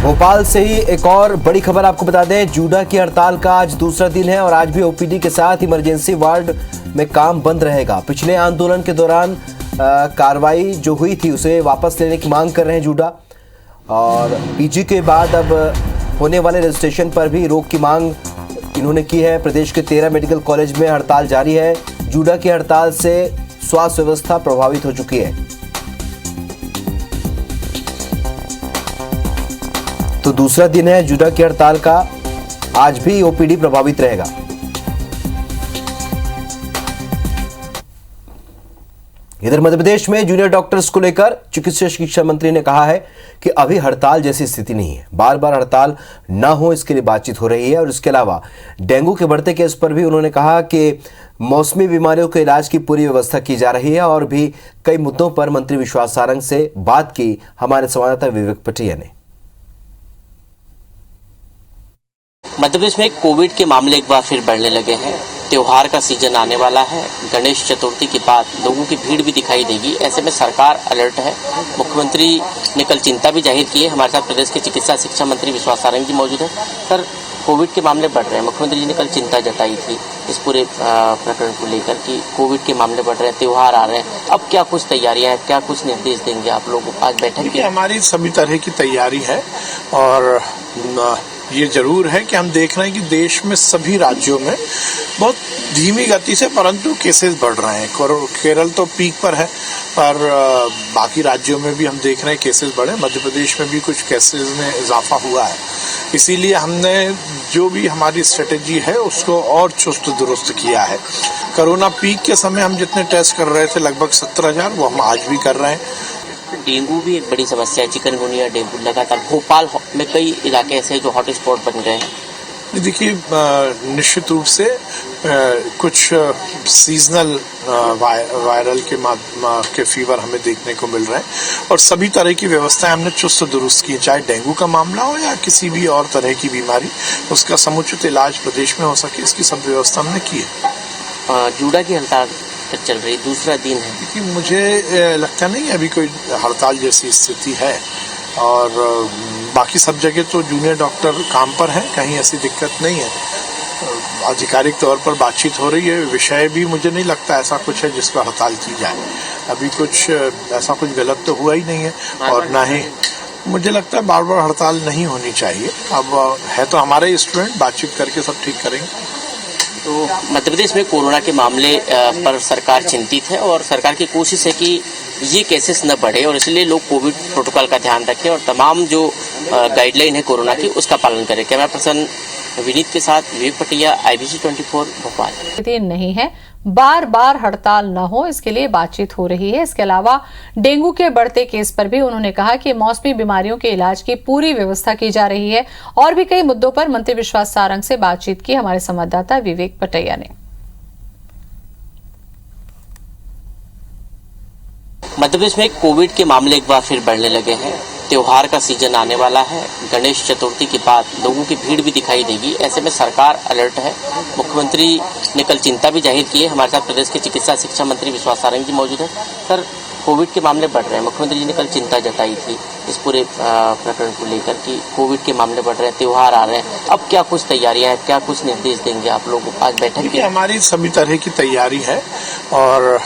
भोपाल से ही एक और बड़ी खबर आपको बता दें। जूडा की हड़ताल का आज दूसरा दिन है और आज भी ओपीडी के साथ इमरजेंसी वार्ड में काम बंद रहेगा। पिछले आंदोलन के दौरान कार्रवाई जो हुई थी उसे वापस लेने की मांग कर रहे हैं जूडा, और पीजी के बाद अब होने वाले रजिस्ट्रेशन पर भी रोक की मांग इन्होंने की है। प्रदेश के 13 मेडिकल कॉलेज में हड़ताल जारी है। जूडा की हड़ताल से स्वास्थ्य व्यवस्था प्रभावित हो चुकी है। तो दूसरा दिन है जूडा की हड़ताल का, आज भी ओपीडी प्रभावित रहेगा। इधर मध्य प्रदेश में जूनियर डॉक्टर्स को लेकर चिकित्सा शिक्षा मंत्री ने कहा है कि अभी हड़ताल जैसी स्थिति नहीं है, बार बार हड़ताल ना हो इसके लिए बातचीत हो रही है। और इसके अलावा डेंगू के बढ़ते केस पर भी उन्होंने कहा कि मौसमी बीमारियों के इलाज की पूरी व्यवस्था की जा रही है। और भी कई मुद्दों पर मंत्री विश्वास सारंग से बात की हमारे संवाददाता विवेक पटिया ने। मध्य प्रदेश में कोविड के मामले एक बार फिर बढ़ने लगे हैं। त्योहार का सीजन आने वाला है। गणेश चतुर्थी के बाद लोगों की भीड़ भी दिखाई देगी। ऐसे में सरकार अलर्ट है। मुख्यमंत्री ने कल चिंता भी जाहिर की है। हमारे साथ प्रदेश के चिकित्सा शिक्षा मंत्री विश्वास सारंग जी मौजूद है। सर, कोविड के मामले बढ़ रहे हैं, मुख्यमंत्री जी ने कल चिंता जताई थी इस पूरे प्रकरण को लेकर कि कोविड के मामले बढ़ रहे हैं, त्योहार आ रहे हैं। अब क्या कुछ तैयारियां हैं, क्या कुछ निर्देश देंगे आप लोगों को? आज बैठक की हमारी सभी तरह की तैयारी है और ये जरूर है कि हम देख रहे हैं कि देश में सभी राज्यों में बहुत धीमी गति से परंतु केसेस बढ़ रहे हैं। केरल तो पीक पर है, पर बाकी राज्यों में भी हम देख रहे हैं केसेस बढ़े। मध्य प्रदेश में भी कुछ केसेस में इजाफा हुआ है। इसीलिए हमने जो भी हमारी स्ट्रेटेजी है उसको और चुस्त दुरुस्त किया है। कोरोना पीक के समय हम जितने टेस्ट कर रहे थे लगभग 17,000, वो हम आज भी कर रहे हैं। डेंगू भी एक बड़ी समस्या है, चिकनगुनिया, डेंगू लगातार भोपाल में कई इलाके ऐसे जो हॉट स्पॉट बन गए हैं। देखिए, निश्चित रूप से कुछ सीजनल वायरल के फीवर हमें देखने को मिल रहे हैं और सभी तरह की व्यवस्थाएं हमने चुस्त दुरुस्त की, चाहे डेंगू का मामला हो या किसी भी और तरह की बीमारी, उसका समुचित इलाज प्रदेश में हो सके, इसकी सब व्यवस्था हमने की है। जूडा की हड़ताल चल रही, दूसरा दिन है। क्योंकि मुझे लगता नहीं अभी कोई हड़ताल जैसी स्थिति है और बाकी सब जगह तो जूनियर डॉक्टर काम पर हैं, कहीं ऐसी दिक्कत नहीं है। आधिकारिक तौर पर बातचीत हो रही है। विषय भी मुझे नहीं लगता ऐसा कुछ है जिस पर हड़ताल की जाए। अभी कुछ ऐसा कुछ गलत तो हुआ ही नहीं है और ना ही मुझे लगता है बार बार हड़ताल नहीं होनी चाहिए। अब है तो हमारे स्टूडेंट, बातचीत करके सब ठीक करेंगे। तो मध्य प्रदेश में कोरोना के मामले पर सरकार चिंतित है और सरकार की कोशिश है कि ये केसेस न बढ़े और इसलिए लोग कोविड प्रोटोकॉल का ध्यान रखें और तमाम जो गाइडलाइन है कोरोना की उसका पालन करें। कैमरा पर्सन विनीत के साथ विवेक पटिया, IBC 24 भोपाल। नहीं है, बार बार हड़ताल न हो इसके लिए बातचीत हो रही है। इसके अलावा डेंगू के बढ़ते केस पर भी उन्होंने कहा कि मौसमी बीमारियों के इलाज की पूरी व्यवस्था की जा रही है। और भी कई मुद्दों पर मंत्री विश्वास सारंग से बातचीत की हमारे संवाददाता विवेक पटिया ने। मध्य प्रदेश में कोविड के मामले एक बार फिर बढ़ने लगे हैं। त्योहार का सीजन आने वाला है। गणेश चतुर्थी के बाद लोगों की भीड़ भी दिखाई देगी। ऐसे में सरकार अलर्ट है। मुख्यमंत्री ने कल चिंता भी जाहिर की है। हमारे साथ प्रदेश के चिकित्सा शिक्षा मंत्री विश्वास सारंग जी मौजूद है। सर, कोविड के मामले बढ़ रहे हैं, मुख्यमंत्री जी ने कल चिंता जताई थी इस पूरे प्रकरण को लेकर कि कोविड के मामले बढ़ रहे हैं, त्योहार आ रहे हैं। अब क्या कुछ तैयारियां हैं, क्या कुछ निर्देश देंगे आप लोगों को? आज बैठक की हमारी सभी तरह की तैयारी है और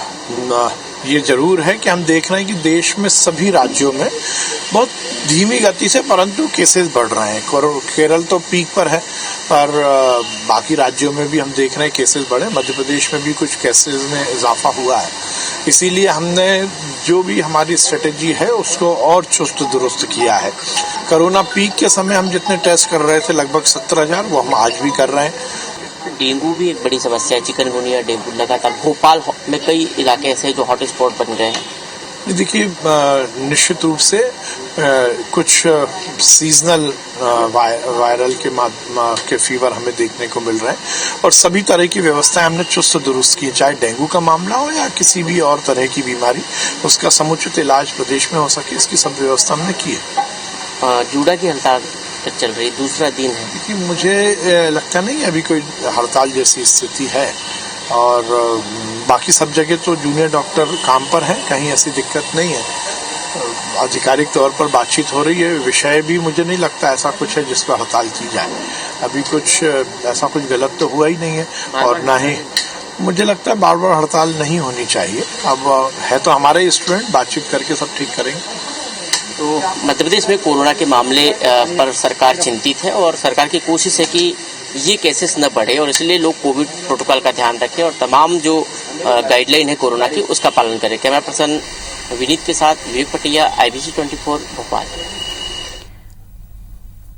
ये जरूर है कि हम देख रहे हैं कि देश में सभी राज्यों में बहुत धीमी गति से परंतु केसेस बढ़ रहे हैं। केरल तो पीक पर है, पर बाकी राज्यों में भी हम देख रहे हैं केसेस बढ़े। मध्य प्रदेश में भी कुछ केसेस में इजाफा हुआ है। इसीलिए हमने जो भी हमारी स्ट्रेटेजी है उसको और चुस्त दुरुस्त किया है। कोरोना पीक के समय हम जितने टेस्ट कर रहे थे लगभग 17,000, वो हम आज भी कर रहे हैं। डेंगू भी एक बड़ी समस्या है, चिकनगुनिया, डेंगू लगातार भोपाल में कई इलाके ऐसे जो हॉट स्पॉट बन गए हैं। देखिए, निश्चित रूप से कुछ सीजनल वायरल के फीवर हमें देखने को मिल रहे हैं और सभी तरह की व्यवस्थाएं हमने चुस्त दुरुस्त की, चाहे डेंगू का मामला हो या किसी भी और तरह की बीमारी, उसका समुचित इलाज प्रदेश में हो सके, इसकी सब व्यवस्था हमने की है। जूडा की हड़ताल चल रही, दूसरा दिन है। क्योंकि मुझे लगता नहीं अभी कोई हड़ताल जैसी स्थिति है और बाकी सब जगह तो जूनियर डॉक्टर काम पर हैं, कहीं ऐसी दिक्कत नहीं है। आधिकारिक तौर पर बातचीत हो रही है। विषय भी मुझे नहीं लगता ऐसा कुछ है जिस पर हड़ताल की जाए। अभी कुछ ऐसा कुछ गलत तो हुआ ही नहीं है और ना ही मुझे लगता है बार बार हड़ताल नहीं होनी चाहिए। अब है तो हमारे स्टूडेंट, बातचीत करके सब ठीक करेंगे। तो मध्य प्रदेश में कोरोना के मामले पर सरकार चिंतित है और सरकार की कोशिश है कि ये केसेस न बढ़े और इसलिए लोग कोविड प्रोटोकॉल का ध्यान रखें और तमाम जो गाइडलाइन है कोरोना की उसका पालन करें। कैमरा पर्सन विनीत के साथ विवेक पटिया, IBC 24 भोपाल।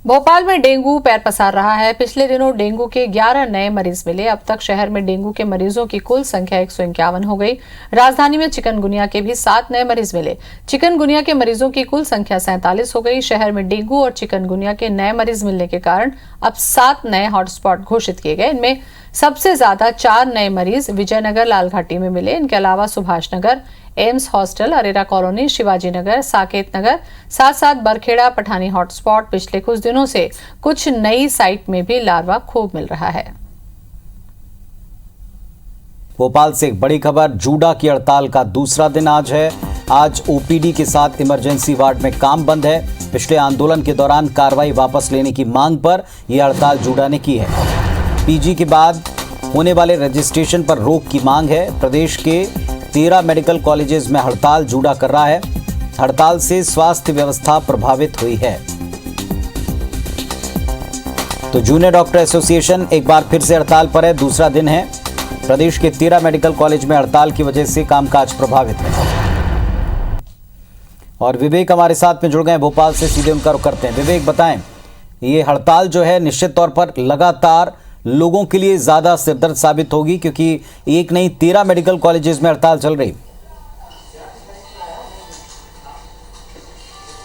भोपाल में डेंगू पैर पसार रहा है। पिछले दिनों डेंगू के 11 नए मरीज मिले। अब तक शहर में डेंगू के मरीजों की कुल संख्या 151 हो गई। राजधानी में चिकनगुनिया के भी 7 नए मरीज मिले। चिकनगुनिया के मरीजों की कुल संख्या 47 हो गई। शहर में डेंगू और चिकनगुनिया के नए मरीज मिलने के कारण अब 7 नए हॉटस्पॉट घोषित किए गए। इनमें सबसे ज्यादा 4 नए मरीज विजयनगर लालघाटी में मिले। इनके अलावा Subhash Nagar, AIIMS hostel, Arera colony, Shivaji Nagar, Saket Nagar, साथ साथ बरखेड़ा, पठानी हॉटस्पॉट। पिछले कुछ दिनों से कुछ नई साइट में भी लार्वा खूब मिल रहा है। भोपाल से एक बड़ी खबर, जूडा की हड़ताल का दूसरा दिन आज है। आज OPD के साथ इमरजेंसी वार्ड में काम बंद है। पिछले आंदोलन के दौरान कार्रवाई वापस लेने की मांग पर यह हड़ताल जूडा ने की है। PG के बाद होने वाले रजिस्ट्रेशन पर रोक की मांग है। प्रदेश के 13 मेडिकल कॉलेजेस में हड़ताल जूडा कर रहा है। हड़ताल से स्वास्थ्य व्यवस्था प्रभावित हुई है। तो जूनियर डॉक्टर एसोसिएशन एक बार फिर से हड़ताल पर है। दूसरा दिन है। प्रदेश के 13 मेडिकल कॉलेज में हड़ताल की वजह से कामकाज प्रभावित है। और विवेक हमारे साथ में जुड़ गए भोपाल से, सीधे उनका रुख करते हैं। विवेक, बताएं, ये हड़ताल जो है निश्चित तौर पर लगातार लोगों के लिए ज्यादा सिरदर्द साबित होगी, क्योंकि एक नहीं 13 मेडिकल कॉलेजेस में हड़ताल चल रही।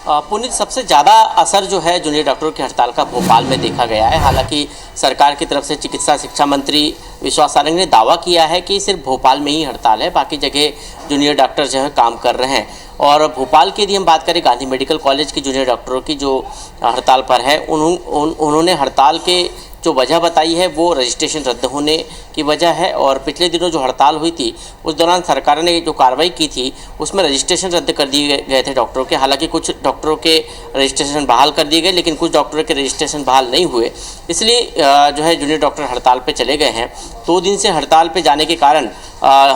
पुनीत, सबसे ज़्यादा असर जो है जूनियर डॉक्टरों की हड़ताल का भोपाल में देखा गया है। हालांकि सरकार की तरफ से चिकित्सा शिक्षा मंत्री विश्वास सारंग ने दावा किया है कि सिर्फ भोपाल में ही हड़ताल है, बाकी जगह जूनियर डॉक्टर जो है काम कर रहे हैं। और भोपाल की यदि हम बात करें, गांधी मेडिकल कॉलेज की जूनियर डॉक्टरों की जो हड़ताल पर है, उन्होंने हड़ताल के जो वजह बताई है वो रजिस्ट्रेशन रद्द होने की वजह है। और पिछले दिनों जो हड़ताल हुई थी उस दौरान सरकार ने जो कार्रवाई की थी उसमें रजिस्ट्रेशन रद्द कर दिए गए थे डॉक्टरों के। हालांकि कुछ डॉक्टरों के रजिस्ट्रेशन बहाल कर दिए गए, लेकिन कुछ डॉक्टरों के रजिस्ट्रेशन बहाल नहीं हुए। इसलिए जो है जूनियर डॉक्टर हड़ताल पर चले गए हैं। 2 दिन से हड़ताल पर जाने के कारण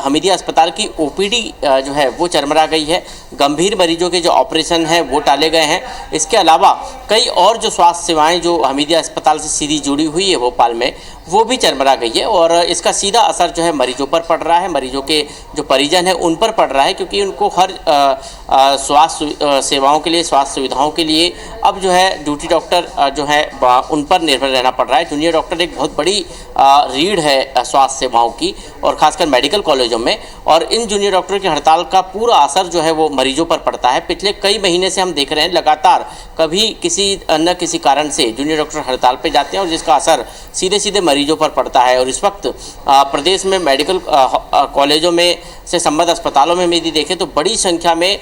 हमीदिया अस्पताल की OPD जो है वो चरमरा गई है। गंभीर मरीजों के जो ऑपरेशन हैं वो टाले गए हैं। इसके अलावा कई और जो स्वास्थ्य सेवाएं जो हमीदिया अस्पताल से सीधी जुड़ी हुई है भोपाल में, वो भी चरमरा गई है। और इसका सीधा असर जो है मरीजों पर पड़ रहा है, मरीजों के जो परिजन हैं उन पर पड़ रहा है, क्योंकि उनको हर स्वास्थ्य सेवाओं के लिए, स्वास्थ्य सुविधाओं के लिए अब जो है ड्यूटी डॉक्टर जो है उन पर निर्भर रहना पड़ रहा है। जूनियर डॉक्टर एक बहुत बड़ी रीढ़ है स्वास्थ्य सेवाओं की और खासकर मेडिकल कॉलेजों में। और इन जूनियर डॉक्टरों की हड़ताल का पूरा असर जो है वो मरीजों पर पड़ता है। पिछले कई महीने से हम देख रहे हैं लगातार कभी किसी न किसी कारण से जूनियर डॉक्टर हड़ताल पे जाते हैं और जिसका असर सीधे सीधे मरीजों पर पड़ता है। और इस वक्त प्रदेश में मेडिकल कॉलेजों में से संबद्ध अस्पतालों में यदि देखें तो बड़ी संख्या में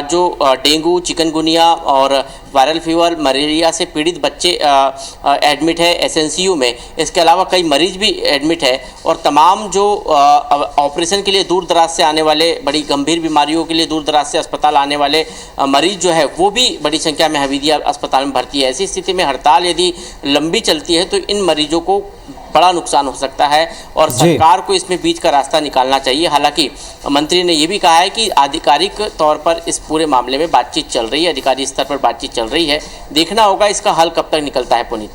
जो डेंगू, चिकनगुनिया और वायरल फीवर, मलेरिया से पीड़ित बच्चे एडमिट है SNCU में। इसके अलावा कई मरीज भी एडमिट है और तमाम जो ऑपरेशन के लिए दूर दराज से आने वाले, बड़ी गंभीर बीमारियों के लिए दूर दराज से अस्पताल आने वाले मरीज जो है वो भी बड़ी संख्या में हमीदिया अस्पताल में भर्ती है। ऐसी स्थिति में हड़ताल यदि लंबी चलती है तो इन मरीजों को बड़ा नुकसान हो सकता है और सरकार को इसमें बीच का रास्ता निकालना चाहिए। हालांकि मंत्री ने यह भी कहा है कि आधिकारिक तौर पर इस पूरे मामले में बातचीत चल रही है, अधिकारी स्तर पर बातचीत चल रही है। देखना होगा इसका हल कब तक निकलता है। पुनीत,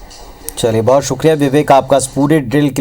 चलिए, बहुत शुक्रिया विवेक आपका इस पूरे ड्रिल के लिए।